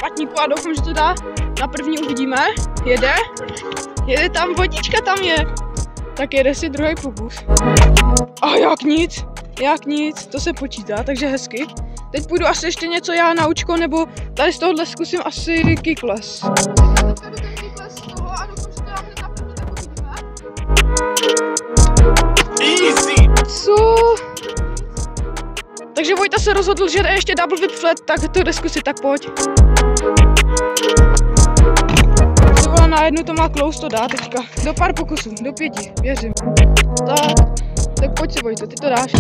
špatníku a doufám, že to dá. Na první uvidíme. Jede tam, vodička tam je. Tak jede si druhý pokus. A jak nic, to se počítá, takže hezky. Teď půjdu asi ještě něco já na učko, nebo tady z tohohle zkusím asi kickless. Co? Takže Vojta se rozhodl, že jde ještě double whip flat, tak to jde zkusit, tak pojď. Na jednu to má close, to dá teďka. Do pár pokusů, do 5, věřím. Tak pojď si Vojto, ty to dáš.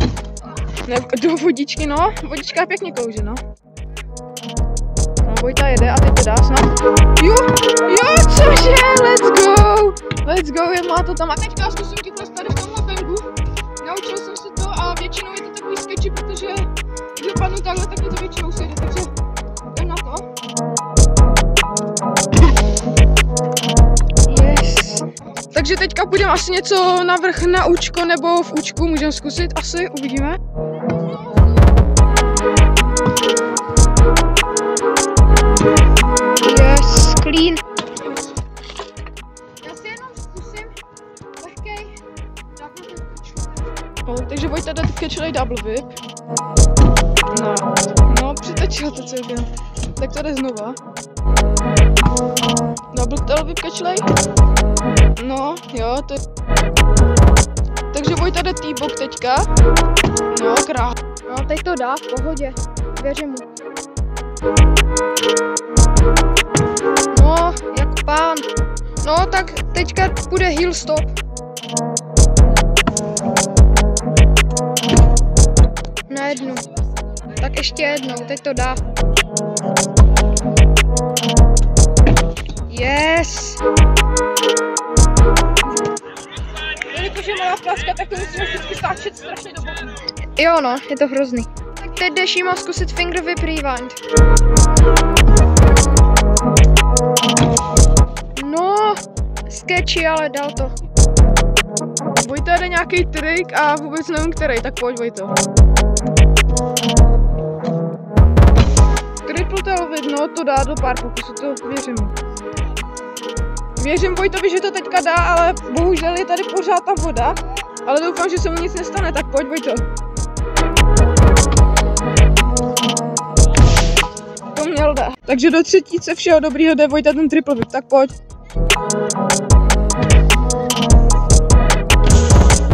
Ne, do vodičky, no. Vodička je pěkně klouže, no. No, Vojta jede a teď to dá snad. Jo, cože, let's go, má to tam. A teďka zkusím kickless tady v tomhle bangu. Naučil jsem se to a většinou je to takový sketchy, protože když dopadnu takhle, tak mi to většinou sjede, takže jdem na to. Takže teďka půjdeme asi něco navrch na účko nebo v účku, můžeme zkusit, asi, uvidíme. Yes, clean. Já si jenom zkusím lehkej double whip. Takže Vojta jde catchlej double whip. No, přitečil to celkem. Tak to jde znova. Double whip catchlej. No, jo, to je... Takže Vojta jde T-box teďka. No, krát. No, teď to dá, v pohodě. Věřím mu. No, jako pán. No, tak teďka půjde heel stop. Na jednu. Tak ještě jednou, teď to dá. Yes! Jelikož je malá pláska, tak to musíme vždycky stáčet strašně do boku. Jo no, je to hrozný. Tak teď jdeš jíma zkusit finger whip rewind. No, sketchy, ale dal to. Vojta jde nějaký trik a vůbec nevím který, tak pojď Vojto. Triple tail whip, no to dá do pár pokusů, to věřím. Věřím Vojtovi, že to teďka dá, ale bohužel je tady pořád ta voda. Ale doufám, že se mu nic nestane, tak pojď Vojto. To měl dát. Takže do třetíce všeho dobrýho jde Vojta ten triple whip, tak pojď.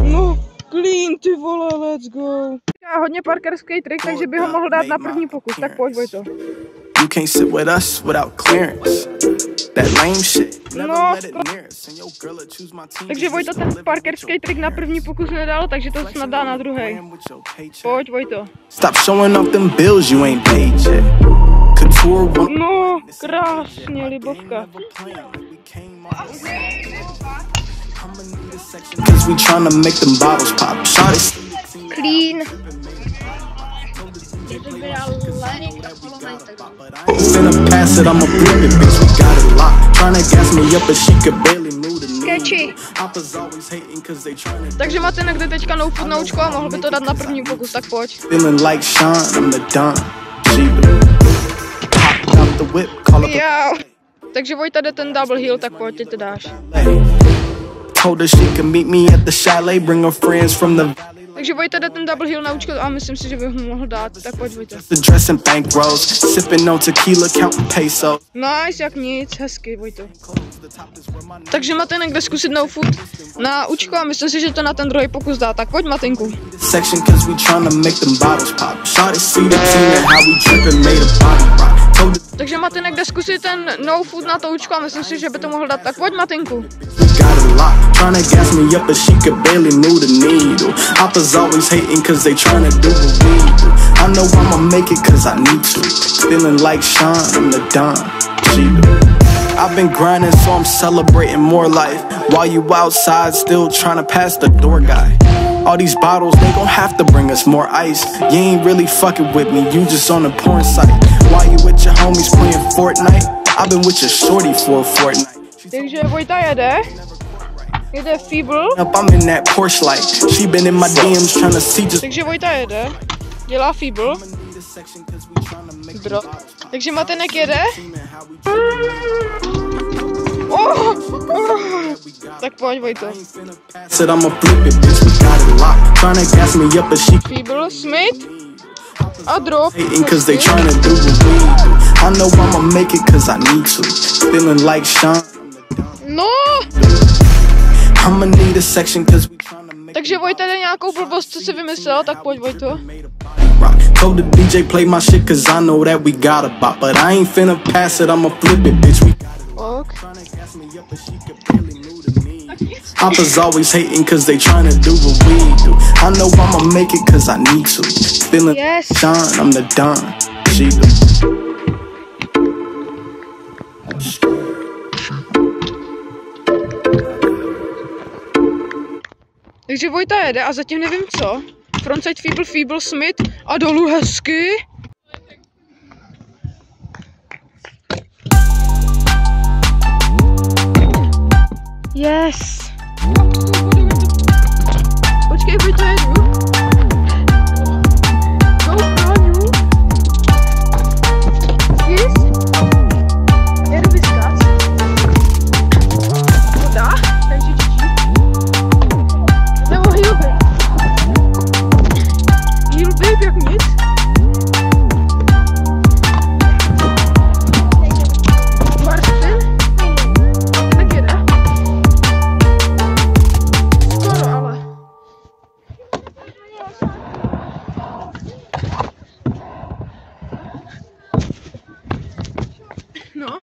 No, clean, ty vole, let's go. Já hodně parkerský trik, takže by ho mohl dát na první pokus, tak pojď Vojto. You can't sit with us without clearance. That lame shit. No, takže Vojta ten parkerský trik na první pokus nedal, takže to snad dá na druhý. Pojď Vojto. Stop showing off them bills you ain't paid yet. No, krásně, libovka. We tryna make them bottles pop. Clean. Sketchy. Takže máte někde teďka no food na účko a mohl by to dát na první pokus, tak pojď. Jo. Takže Vojta jde ten double heel, tak pojď, ty to dáš. Takže Vojta jde ten double heel na účko a myslím si, že bych ho mohl dát, tak pojď Vojta. Nice, jak nic, hezky Vojto. Takže máte někde zkusit no food na účko a myslím si, že to na ten druhý pokus dá, tak pojď Matinku. Takže máte někde zkusit ten no food na to účko a myslím si, že by to mohl dát, tak pojď Matinku. I've been grinding, so I'm celebrating more life. While you outside, still trying to pass the door guy. All these bottles, they gon' have to bring us more ice. You ain't really fucking with me, you just on a porn site. While you with your homies playing Fortnite, I've been with your shorty for a fortnight. Takže Vojta jede Feeble. I'm in that Porsche light. She been in my DMs trying to see just. Takže Vojta jede, dělá Feeble. Bro. Takže Matenek jede. Tak pojď, Vojto. Feeble, Smith a drop. No! Takže Vojta jde nějakou blbost, co si vymyslel, tak pojď, Vojto. Told the DJ play my shit cause I know that we got a bop, but I ain't finna pass it, I'ma flip it, bitch. Hoppers always hating cause they tryna do what we do. I know I'ma make it cause I need to. Feeling Sean, I'm the Don. She do. Takže Vojta jede a zatím nevím co. Frontside Feeble, Smith a dolů hezky. Yes!